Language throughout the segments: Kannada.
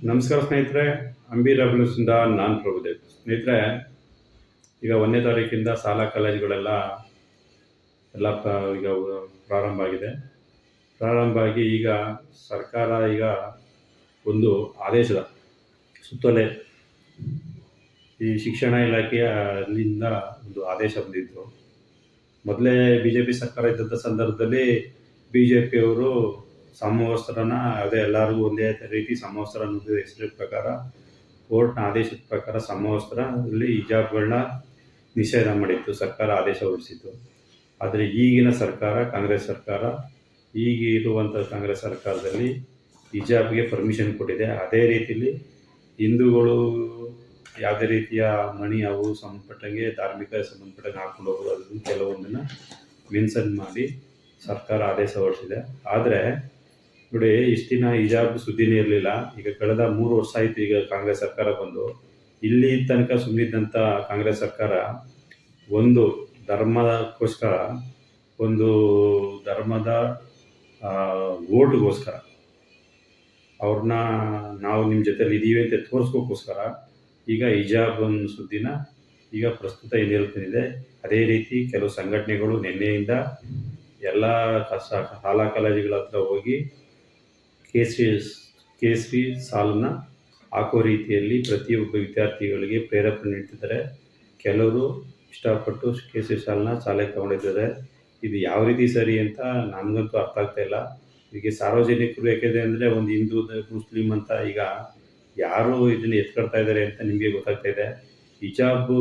ನಮಸ್ಕಾರ ಸ್ನೇಹಿತರೆ. ಅಂಬಿ ರೆವಲ್ಯೂಷನ್ದ ನಾನು ಪ್ರಭುದೇವ್. ಸ್ನೇಹಿತರೆ, ಈಗ 1ನೇ ತಾರೀಕಿಂದ ಶಾಲಾ ಕಾಲೇಜುಗಳೆಲ್ಲ ಈಗ ಪ್ರಾರಂಭ ಆಗಿದೆ. ಪ್ರಾರಂಭ ಆಗಿ ಈಗ ಸರ್ಕಾರ ಈಗ ಒಂದು ಆದೇಶದ ಸುತ್ತೋಲೆ ಈ ಶಿಕ್ಷಣ ಇಲಾಖೆಯಿಂದ ಒಂದು ಆದೇಶ ಬಂದಿತ್ತು. ಮೊದಲೇ BJP ಸರ್ಕಾರ ಇದ್ದಂಥ ಸಂದರ್ಭದಲ್ಲಿ BJPಯವರು ಸಮವಸ್ತ್ರನ ಎಲ್ಲರಿಗೂ ಒಂದೇ ರೀತಿ ಸಮವಸ್ತ್ರ ಅನ್ನೋದು ಹೆಸರಿನ ಪ್ರಕಾರ ಕೋರ್ಟ್ನ ಆದೇಶದ ಪ್ರಕಾರ ಸಮವಸ್ತ್ರದಲ್ಲಿ ಹಿಜಾಬ್ಗಳನ್ನ ನಿಷೇಧ ಮಾಡಿತ್ತು, ಸರ್ಕಾರ ಆದೇಶ ಹೊರಡಿಸಿತ್ತು. ಆದರೆ ಈಗಿನ ಸರ್ಕಾರ, ಕಾಂಗ್ರೆಸ್ ಸರ್ಕಾರ, ಈಗಿರುವಂಥ ಕಾಂಗ್ರೆಸ್ ಸರ್ಕಾರದಲ್ಲಿ ಹಿಜಾಬ್ಗೆ ಪರ್ಮಿಷನ್ ಕೊಟ್ಟಿದೆ. ಅದೇ ರೀತಿಯಲ್ಲಿ ಹಿಂದೂಗಳು ಯಾವುದೇ ರೀತಿಯ ಮಣಿ ಅವು ಸಂಬಂಧಪಟ್ಟಂಗೆ ಧಾರ್ಮಿಕ ಸಂಬಂಧಪಟ್ಟಂಗೆ ಹಾಕ್ಕೊಂಡು ಹೋಗೋದು ಅದನ್ನು ಕೆಲವೊಂದನ್ನು ಮೆನ್ಷನ್ ಮಾಡಿ ಸರ್ಕಾರ ಆದೇಶ ಹೊರಡಿಸಿದೆ. ಆದರೆ ನೋಡಿ, ಇಷ್ಟು ದಿನ ಹಿಜಾಬ್ ಸುದ್ದಿನೇ ಇರಲಿಲ್ಲ. ಈಗ ಕಳೆದ 3 ವರ್ಷ ಆಯಿತು ಈಗ ಕಾಂಗ್ರೆಸ್ ಸರ್ಕಾರ ಬಂದು. ಇಲ್ಲಿ ತನಕ ಸುಮ್ಮನಿದ್ದಂಥ ಕಾಂಗ್ರೆಸ್ ಸರ್ಕಾರ ಒಂದು ಧರ್ಮಕ್ಕೋಸ್ಕರ, ಒಂದು ಧರ್ಮದ ಓಟ್ಗೋಸ್ಕರ ಅವ್ರನ್ನ ನಾವು ನಿಮ್ಮ ಜೊತೆಲಿ ಇದ್ದೀವಿ ಅಂತ ತೋರಿಸ್ಕೋಕ್ಕೋಸ್ಕರ ಈಗ ಹಿಜಾಬ್ ಅನ್ನೋ ಸುದ್ದಿನ ಈಗ ಪ್ರಸ್ತುತ ಏನಿರುತ್ತದೆ. ಅದೇ ರೀತಿ ಕೆಲವು ಸಂಘಟನೆಗಳು ನಿನ್ನೆಯಿಂದ ಎಲ್ಲ ಶಾಲಾ ಕಾಲೇಜುಗಳ ಹತ್ರ ಹೋಗಿ ಕೇಸರಿ ಸಾಲನ್ನ ಹಾಕೋ ರೀತಿಯಲ್ಲಿ ಪ್ರತಿಯೊಬ್ಬ ವಿದ್ಯಾರ್ಥಿಗಳಿಗೆ ಪ್ರೇರೇಪಣೆ ನೀಡ್ತಿದ್ದಾರೆ. ಕೆಲವರು ಇಷ್ಟಪಟ್ಟು ಕೇಸರಿ ಸಾಲನ್ನ ಶಾಲೆಗೆ ತಗೊಂಡಿದ್ದಾರೆ. ಇದು ಯಾವ ರೀತಿ ಸರಿ ಅಂತ ನನಗಂತೂ ಅರ್ಥ ಆಗ್ತಾ ಇಲ್ಲ. ಈಗ ಸಾರ್ವಜನಿಕರು ಯಾಕೆಂದರೆ ಅಂದರೆ ಒಂದು ಹಿಂದೂ ಮುಸ್ಲಿಂ ಅಂತ ಈಗ ಯಾರು ಇದನ್ನು ಎತ್ಕೊಳ್ತಾ ಇದ್ದಾರೆ ಅಂತ ನಿಮಗೆ ಗೊತ್ತಾಗ್ತಾ ಇದೆ. ಹಿಜಾಬು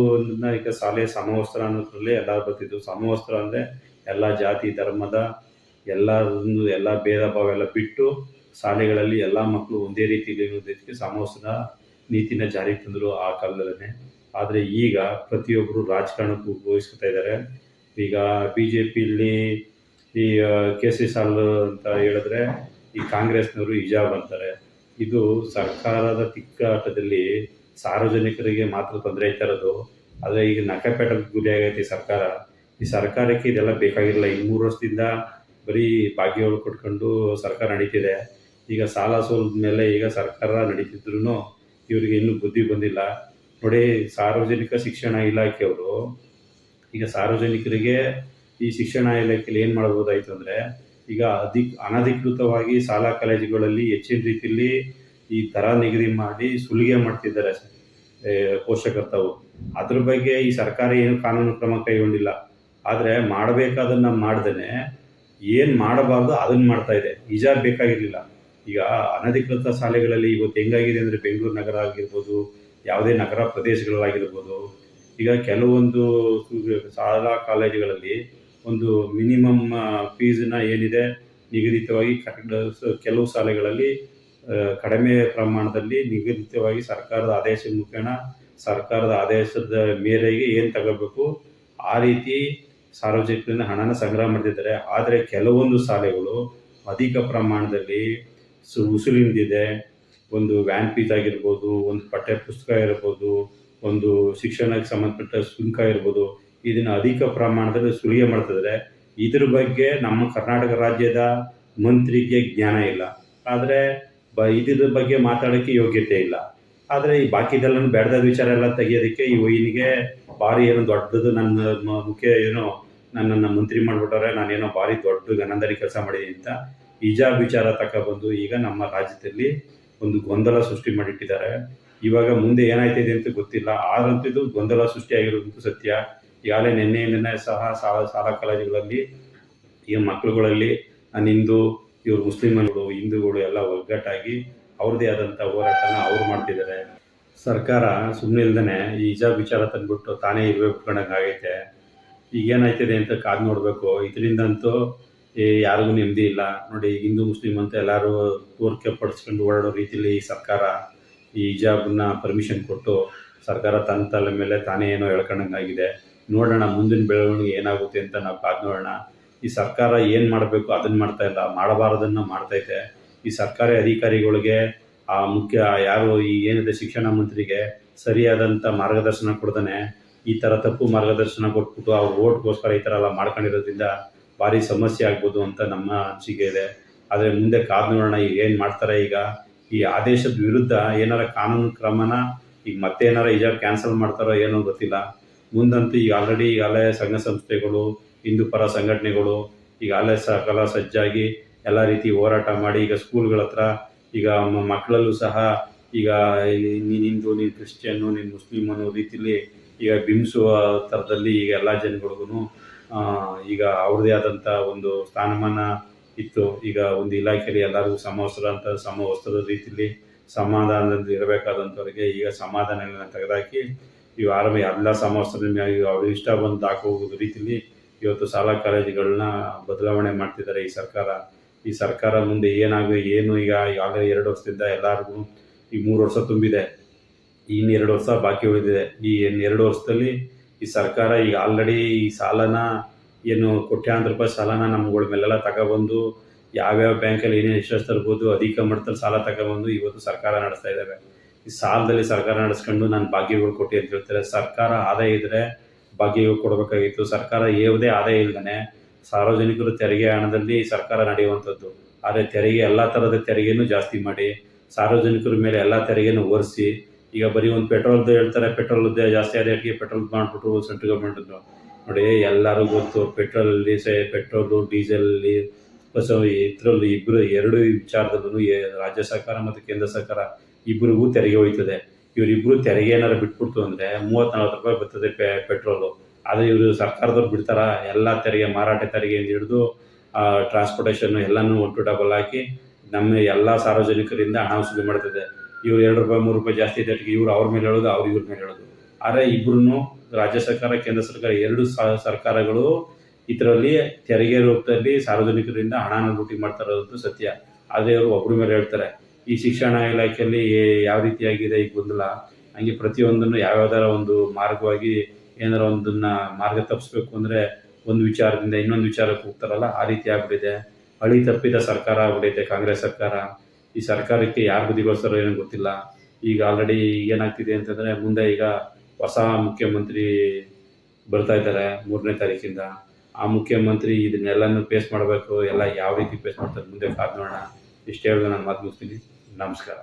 ಈಗ ಶಾಲೆ ಸಮವಸ್ತ್ರ ಅನ್ನೋದ್ರಲ್ಲೇ ಎಲ್ಲ ಬರ್ತಿದ್ದು. ಸಮವಸ್ತ್ರ ಅಂದರೆ ಎಲ್ಲ ಜಾತಿ ಧರ್ಮದ ಎಲ್ಲ ಭೇದ ಭಾವ ಎಲ್ಲ ಬಿಟ್ಟು ಶಾಲೆಗಳಲ್ಲಿ ಎಲ್ಲ ಮಕ್ಕಳು ಒಂದೇ ರೀತಿಯಲ್ಲಿ ಇರೋದಕ್ಕೆ ಸಮವಸ್ತ್ರ ನೀತಿನ ಜಾರಿಗೆ ತಂದರು ಆ ಕಾಲದಲ್ಲೇ. ಆದರೆ ಈಗ ಪ್ರತಿಯೊಬ್ಬರು ರಾಜಕಾರಣಕ್ಕೂ ಉಪಯೋಗಿಸ್ಕೊತಾ ಇದ್ದಾರೆ. ಈಗ BJPಯಲ್ಲಿ ಈ ಕೇಸರಿ ಸಾಲು ಅಂತ ಹೇಳಿದ್ರೆ ಈ ಕಾಂಗ್ರೆಸ್ನವರು ಹಿಜಾಬ್ ಅಂತಾರೆ. ಇದು ಸರ್ಕಾರದ ತಿಕ್ಕಾಟದಲ್ಲಿ ಸಾರ್ವಜನಿಕರಿಗೆ ಮಾತ್ರ ತೊಂದರೆ ಆಗ್ತಾ ಇರೋದು. ಆದರೆ ಈಗ ನಕಪೇಟಕ್ಕೆ ಗುರಿ ಆಗೈತೆ ಸರ್ಕಾರ. ಈ ಸರ್ಕಾರಕ್ಕೆ ಇದೆಲ್ಲ ಬೇಕಾಗಿರಲಿಲ್ಲ. ಈ 3 ವರ್ಷದಿಂದ ಬರೀ ಭಾಗ್ಯಗಳು ಕೊಟ್ಕೊಂಡು ಸರ್ಕಾರ ನಡೀತಿದೆ. ಈಗ ಸಾಲ ಸೋಲದ ಮೇಲೆ ಈಗ ಸರ್ಕಾರ ನಡೀತಿದ್ರು ಇವರಿಗೆ ಇನ್ನೂ ಬುದ್ಧಿ ಬಂದಿಲ್ಲ. ನೋಡಿ, ಸಾರ್ವಜನಿಕ ಶಿಕ್ಷಣ ಇಲಾಖೆಯವರು ಈಗ ಸಾರ್ವಜನಿಕರಿಗೆ ಈ ಶಿಕ್ಷಣ ಇಲಾಖೆಯಲ್ಲಿ ಏನು ಮಾಡ್ಬೋದಾಯಿತು ಅಂದರೆ, ಈಗ ಅನಧಿಕೃತವಾಗಿ ಶಾಲಾ ಕಾಲೇಜುಗಳಲ್ಲಿ ಹೆಚ್ಚಿನ ರೀತಿಯಲ್ಲಿ ಈ ದರ ನಿಗದಿ ಮಾಡಿ ಸುಲಿಗೆ ಮಾಡ್ತಿದ್ದಾರೆ ಪೋಷಕರು ತಾವು. ಅದ್ರ ಬಗ್ಗೆ ಈ ಸರ್ಕಾರ ಏನು ಕಾನೂನು ಕ್ರಮ ಕೈಗೊಂಡಿಲ್ಲ. ಆದರೆ ಮಾಡಬೇಕಾದನ್ನು ಮಾಡ್ದೇ ಏನು ಮಾಡಬಾರ್ದು ಅದನ್ನು ಮಾಡ್ತಾ ಇದೆ. ಹಿಜಾಬ್ ಬೇಕಾಗಿರಲಿಲ್ಲ. ಈಗ ಅನಧಿಕೃತ ಶಾಲೆಗಳಲ್ಲಿ ಇವತ್ತು ಹೆಂಗಾಗಿದೆ ಅಂದರೆ, ಬೆಂಗಳೂರು ನಗರ ಆಗಿರ್ಬೋದು, ಯಾವುದೇ ನಗರ ಪ್ರದೇಶಗಳಾಗಿರ್ಬೋದು, ಈಗ ಕೆಲವೊಂದು ಶಾಲಾ ಕಾಲೇಜುಗಳಲ್ಲಿ ಒಂದು ಮಿನಿಮಮ್ ಫೀಸನ್ನ ಏನಿದೆ ನಿಗದಿತವಾಗಿ ಕೆಲವು ಶಾಲೆಗಳಲ್ಲಿ ಕಡಿಮೆ ಪ್ರಮಾಣದಲ್ಲಿ ನಿಗದಿತವಾಗಿ ಸರ್ಕಾರದ ಆದೇಶದ ಮುಖೇನ ಸರ್ಕಾರದ ಆದೇಶದ ಮೇರೆಗೆ ಏನು ತಗೋಬೇಕು ಆ ರೀತಿ ಸಾರ್ವಜನಿಕರಿಂದ ಹಣನ ಸಂಗ್ರಹ ಮಾಡ್ತಿದ್ದಾರೆ. ಆದರೆ ಕೆಲವೊಂದು ಶಾಲೆಗಳು ಅಧಿಕ ಪ್ರಮಾಣದಲ್ಲಿ ಉಸುಲಿಂದಿದೆ. ಒಂದು ವ್ಯಾನ್ ಫೀಸ್ ಆಗಿರ್ಬೋದು, ಒಂದು ಪಠ್ಯ ಪುಸ್ತಕ ಇರ್ಬೋದು, ಒಂದು ಶಿಕ್ಷಣಕ್ಕೆ ಸಂಬಂಧಪಟ್ಟ ಶುಲ್ಕ ಇರ್ಬೋದು, ಇದನ್ನು ಅಧಿಕ ಪ್ರಮಾಣದಲ್ಲಿ ಸುಲಿಗೆ ಮಾಡ್ತಿದ್ದಾರೆ. ಇದ್ರ ಬಗ್ಗೆ ನಮ್ಮ ಕರ್ನಾಟಕ ರಾಜ್ಯದ ಮಂತ್ರಿಗೆ ಜ್ಞಾನ ಇಲ್ಲ. ಆದರೆ ಇದ್ರ ಬಗ್ಗೆ ಮಾತಾಡೋಕ್ಕೆ ಯೋಗ್ಯತೆ ಇಲ್ಲ. ಆದರೆ ಈ ಬಾಕಿದೆಲ್ಲನೂ ಬೇಡದ ವಿಚಾರ ಎಲ್ಲ ತೆಗಿಯೋದಕ್ಕೆ ಈ ವೈನಿಗೆ ಭಾರಿ ಏನೋ ದೊಡ್ಡದು ನನ್ನ ಮುಖ್ಯ ಏನೋ ನನ್ನನ್ನು ಮಂತ್ರಿ ಮಾಡಿಬಿಟ್ಟವ್ರೆ, ನಾನೇನೋ ಭಾರಿ ದೊಡ್ಡ ಗನಂದರಿ ಕೆಲಸ ಮಾಡಿದ್ದೀನಿ ಅಂತ ಹಿಜಾಬ್ ವಿಚಾರ ತಗೊಬಂದು ಈಗ ನಮ್ಮ ರಾಜ್ಯದಲ್ಲಿ ಒಂದು ಗೊಂದಲ ಸೃಷ್ಟಿ ಮಾಡಿಟ್ಟಿದ್ದಾರೆ. ಇವಾಗ ಮುಂದೆ ಏನಾಯ್ತಿದೆ ಅಂತ ಗೊತ್ತಿಲ್ಲ. ಆದ್ರಂತೂ ಇದು ಗೊಂದಲ ಸೃಷ್ಟಿಯಾಗಿರೋದಂತೂ ಸತ್ಯ. ಈಗಾಗಲೇ ನಿನ್ನೆ ಸಹ ಶಾಲಾ ಕಾಲೇಜುಗಳಲ್ಲಿ ಈ ಮಕ್ಕಳುಗಳಲ್ಲಿ ನಾನು ಹಿಂದೂ, ಇವರು ಮುಸ್ಲಿಮಗಳು, ಹಿಂದೂಗಳು ಎಲ್ಲ ಒಗ್ಗಟ್ಟಾಗಿ ಅವ್ರದ್ದೇ ಆದಂಥ ಹೋರಾಟನ ಅವ್ರು ಮಾಡ್ತಿದ್ದಾರೆ. ಸರ್ಕಾರ ಸುಮ್ಮನೆ ಇಲ್ದೇ ಈ ಹಿಜಾಬ್ ವಿಚಾರ ತಂದ್ಬಿಟ್ಟು ತಾನೇ ಇರಬೇಕು ಕಂಡಂಗೆ ಈಗೇನಾಯ್ತಿದೆ ಅಂತ ಕಾದು ನೋಡಬೇಕು. ಇದರಿಂದಂತೂ ಯಾರಿಗೂ ನೆಮ್ಮದಿ ಇಲ್ಲ. ನೋಡಿ, ಹಿಂದೂ ಮುಸ್ಲಿಂ ಅಂತ ಎಲ್ಲರೂ ತೋರಿಕೆ ಪಡಿಸ್ಕೊಂಡು ಓಡಾಡೋ ರೀತಿಯಲ್ಲಿ ಈ ಸರ್ಕಾರ ಈ ಹಿಜಾಬನ್ನ ಪರ್ಮಿಷನ್ ಕೊಟ್ಟು ಸರ್ಕಾರ ತನ್ನ ತಲೆ ಮೇಲೆ ತಾನೇ ಏನೋ ಹೇಳ್ಕೊಂಡಂಗಾಗಿದೆ. ನೋಡೋಣ ಮುಂದಿನ ಬೆಳವಣಿಗೆ ಏನಾಗುತ್ತೆ ಅಂತ ನಾವು ಕಾದು ನೋಡೋಣ. ಈ ಸರ್ಕಾರ ಏನು ಮಾಡಬೇಕು ಅದನ್ನು ಮಾಡ್ತಾ ಇಲ್ಲ, ಮಾಡಬಾರದನ್ನು ಮಾಡ್ತೈತೆ. ಈ ಸರ್ಕಾರಿ ಅಧಿಕಾರಿಗಳಿಗೆ ಆ ಮುಖ್ಯ ಯಾರು ಈ ಏನಿದೆ ಶಿಕ್ಷಣ ಮಂತ್ರಿಗೆ ಸರಿಯಾದಂಥ ಮಾರ್ಗದರ್ಶನ ಕೊಡ್ತಾನೆ ಈ ಥರ ತಪ್ಪು ಮಾರ್ಗದರ್ಶನ ಕೊಟ್ಬಿಟ್ಟು ಅವ್ರ ಓಟ್ಗೋಸ್ಕರ ಈ ಥರ ಎಲ್ಲ ಮಾಡ್ಕೊಂಡಿರೋದ್ರಿಂದ ಭಾರಿ ಸಮಸ್ಯೆ ಆಗ್ಬೋದು ಅಂತ ನಮ್ಮ ಅನಿಸಿಕೆ ಇದೆ. ಆದರೆ ಮುಂದೆ ಕಾದು ನೋಡೋಣ ಏನು ಮಾಡ್ತಾರೆ. ಈಗ ಈ ಆದೇಶದ ವಿರುದ್ಧ ಏನಾರ ಕಾನೂನು ಕ್ರಮನ ಈಗ ಮತ್ತೆ ಏನಾರ ಇಜಾರ್ ಕ್ಯಾನ್ಸಲ್ ಮಾಡ್ತಾರೋ ಏನೋ ಗೊತ್ತಿಲ್ಲ. ಮುಂದಂತೂ ಈಗಾಗಲೇ ಸಂಘ ಸಂಸ್ಥೆಗಳು, ಹಿಂದೂ ಪರ ಸಂಘಟನೆಗಳು ಈಗಾಗಲೇ ಸಜ್ಜಾಗಿ ಎಲ್ಲ ರೀತಿ ಹೋರಾಟ ಮಾಡಿ ಈಗ ಸ್ಕೂಲ್ಗಳ ಹತ್ರ ಈಗ ಮಕ್ಕಳಲ್ಲೂ ಸಹ ಈಗ ನೀನು ಹಿಂದೂ, ನೀನು ಕ್ರಿಶ್ಚಿಯನ್ನು, ನೀನು ಮುಸ್ಲಿಮ್ ಅನ್ನೋ ರೀತಿಯಲ್ಲಿ ಈಗ ಬಿಂಬಿಸುವ ಥರದಲ್ಲಿ ಈಗ ಎಲ್ಲ ಜನಗಳಿಗೂ ಈಗ ಅವ್ರದ್ದೇ ಆದಂಥ ಒಂದು ಸ್ಥಾನಮಾನ ಇತ್ತು. ಈಗ ಒಂದು ಇಲಾಖೆಯಲ್ಲಿ ಎಲ್ಲರಿಗೂ ಸಮವಸ್ತ್ರದ ರೀತಿಯಲ್ಲಿ ಸಮಾಧಾನದಿಂದ ಇರಬೇಕಾದಂಥವ್ರಿಗೆ ಈಗ ಸಮಾಧಾನ ತೆಗೆದಾಕಿ ಇವು ಎಲ್ಲ ಸಮವಸ್ತ್ರದ ಅವ್ರು ಇಷ್ಟ ಬಂದು ಹಾಕೋಗೋದು ರೀತಿಯಲ್ಲಿ ಇವತ್ತು ಶಾಲಾ ಕಾಲೇಜುಗಳನ್ನ ಬದಲಾವಣೆ ಮಾಡ್ತಿದ್ದಾರೆ ಈ ಸರ್ಕಾರ ಮುಂದೆ ಏನು ಈಗ ಈಗಾಗಲೇ 2 ವರ್ಷದಿಂದ ಎಲ್ಲರಿಗೂ ಈ 3 ವರ್ಷ ತುಂಬಿದೆ, ಇನ್ನು 2 ವರ್ಷ ಬಾಕಿ ಉಳಿದಿದೆ. ಈ 2 ವರ್ಷದಲ್ಲಿ ಈ ಸರ್ಕಾರ ಈಗ ಆಲ್ರೆಡಿ ಈ ಸಾಲನ ಏನು ಕೋಟ್ಯಾಂತರ ರೂಪಾಯಿ ಸಾಲನ ನಮ್ಗಳ ಮೇಲೆಲ್ಲ ತಗೊಬಂದು ಯಾವ್ಯಾವ ಬ್ಯಾಂಕಲ್ಲಿ ಏನೇನು ಎಷ್ಟು ತರ್ಬೋದು ಅಧಿಕ ಮಟ್ಟದಲ್ಲಿ ಸಾಲ ತಗೊಬಂದು ಇವತ್ತು ಸರ್ಕಾರ ನಡೆಸ್ತಾ ಇದ್ದಾವೆ. ಈ ಸಾಲದಲ್ಲಿ ಸರ್ಕಾರ ನಡೆಸ್ಕೊಂಡು ನಾನು ಭಾಗ್ಯಗಳು ಕೊಟ್ಟು ಅಂತ ಹೇಳ್ತಾರೆ. ಸರ್ಕಾರ ಆದಾಯ ಇದ್ದರೆ ಭಾಗ್ಯಗಳು ಕೊಡಬೇಕಾಗಿತ್ತು. ಸರ್ಕಾರ ಯಾವುದೇ ಆದಾಯ ಇಲ್ಲದೇ ಸಾರ್ವಜನಿಕರು ತೆರಿಗೆ ಹಣದಲ್ಲಿ ಸರ್ಕಾರ ನಡೆಯುವಂಥದ್ದು. ಆದರೆ ತೆರಿಗೆ ಎಲ್ಲ ಥರದ ತೆರಿಗೆನೂ ಜಾಸ್ತಿ ಮಾಡಿ ಸಾರ್ವಜನಿಕರ ಮೇಲೆ ಎಲ್ಲ ತೆರಿಗೆನೂ ಹೊರಿಸಿ ಈಗ ಬರೀ ಒಂದು ಪೆಟ್ರೋಲ್ದು ಹೇಳ್ತಾರೆ, ಪೆಟ್ರೋಲ್ದು ಜಾಸ್ತಿ ಆದಾಯಕ್ಕೆ ಪೆಟ್ರೋಲ್ ಮಾಡಿಬಿಟ್ರು ಸೆಂಟ್ರಲ್ ಗೌರ್ಮೆಂಟದ್ದು. ನೋಡಿ ಎಲ್ಲರೂ ಗೊತ್ತು, ಪೆಟ್ರೋಲು ಡೀಸೆಲ್ಲಿ ಬಸ್ ಇದರಲ್ಲಿ ಎರಡು ವಿಚಾರದಲ್ಲೂ ರಾಜ್ಯ ಸರ್ಕಾರ ಮತ್ತು ಕೇಂದ್ರ ಸರ್ಕಾರ ಇಬ್ಬರಿಗೂ ತೆರಿಗೆ ಹೋಯ್ತದೆ. ಇವರಿಬ್ಬರು ತೆರಿಗೆ ಏನಾರು ಬಿಟ್ಬಿಡ್ತು ಅಂದರೆ 30-40 ರೂಪಾಯಿ ಬರ್ತದೆ ಪೆಟ್ರೋಲು. ಆದರೆ ಇವರು ಸರ್ಕಾರದವ್ರು ಬಿಡ್ತಾರ? ಎಲ್ಲ ತೆರಿಗೆ, ಮಾರಾಟ ತೆರಿಗೆಯಿಂದ ಹಿಡಿದು ಟ್ರಾನ್ಸ್ಪೋರ್ಟೇಷನ್ನು ಎಲ್ಲನೂ ಒಟ್ಟು ಡಬಲ್ ಹಾಕಿ ನಮ್ಮ ಎಲ್ಲ ಸಾರ್ವಜನಿಕರಿಂದ ಹಣ ವಸೂಲಿ ಮಾಡ್ತದೆ. ಇವ್ರು 2 ರೂಪಾಯಿ 3 ರೂಪಾಯಿ ಜಾಸ್ತಿ ಇದ್ದಟ್ಟಿಗೆ ಇವ್ರು ಅವ್ರ ಮೇಲೆ ಹೇಳೋದು, ಅವ್ರು ಇವ್ರ ಮೇಲೆ ಹೇಳೋದು. ಆದರೆ ಇಬ್ಬರೂ ರಾಜ್ಯ ಸರ್ಕಾರ, ಕೇಂದ್ರ ಸರ್ಕಾರ ಎರಡು ಸರ್ಕಾರಗಳು ಇದರಲ್ಲಿ ತೆರಿಗೆ ರೂಪದಲ್ಲಿ ಸಾರ್ವಜನಿಕರಿಂದ ಹಣನ ಲೂಟಿ ಮಾಡ್ತಾ ಇರೋದು ಸತ್ಯ. ಆದರೆ ಇವರು ಒಬ್ಬರ ಮೇಲೆ ಹೇಳ್ತಾರೆ. ಈ ಶಿಕ್ಷಣ ಇಲಾಖೆಯಲ್ಲಿ ಯಾವ ರೀತಿಯಾಗಿದೆ ಈಗ ಗೊಂದಲ, ಹಂಗೆ ಪ್ರತಿಯೊಂದನ್ನು ಯಾವ್ಯಾವ್ದಾರ ಒಂದು ಮಾರ್ಗವಾಗಿ ಏನಾರ ಒಂದನ್ನು ಮಾರ್ಗ ತಪ್ಪಿಸ್ಬೇಕು ಅಂದರೆ ಒಂದು ವಿಚಾರದಿಂದ ಇನ್ನೊಂದು ವಿಚಾರಕ್ಕೆ ಹೋಗ್ತಾರಲ್ಲ, ಆ ರೀತಿ ಆಗ್ಬಿಟ್ಟಿದೆ. ಹಳಿ ತಪ್ಪಿದ ಸರ್ಕಾರ ಆಗ್ಬಿಟ್ಟೈತೆ ಕಾಂಗ್ರೆಸ್ ಸರ್ಕಾರ. ಈ ಸರ್ಕಾರಕ್ಕೆ ಯಾರು ಬುದ್ಧಿಗೊಳಿಸ್ತಾರೋ ಏನೋ ಗೊತ್ತಿಲ್ಲ. ಈಗ ಆಲ್ರೆಡಿ ಏನಾಗ್ತಿದೆ ಅಂತಂದರೆ, ಮುಂದೆ ಈಗ ಹೊಸ ಮುಖ್ಯಮಂತ್ರಿ ಬರ್ತಾ ಇದ್ದಾರೆ 3ನೇ ತಾರೀಕಿಂದ. ಆ ಮುಖ್ಯಮಂತ್ರಿ ಇದನ್ನೆಲ್ಲನೂ ಫೇಸ್ ಮಾಡಬೇಕು. ಎಲ್ಲ ಯಾವ ರೀತಿ ಫೇಸ್ ಮಾಡ್ತಾರೆ ಮುಂದೆ ಕಾದ್ ನೋಡೋಣ. ಇಷ್ಟು ಹೇಳಿದ್ರೆ ನಾನು ಮಾತು ಮುಗಿಸ್ತೀನಿ. ನಮಸ್ಕಾರ.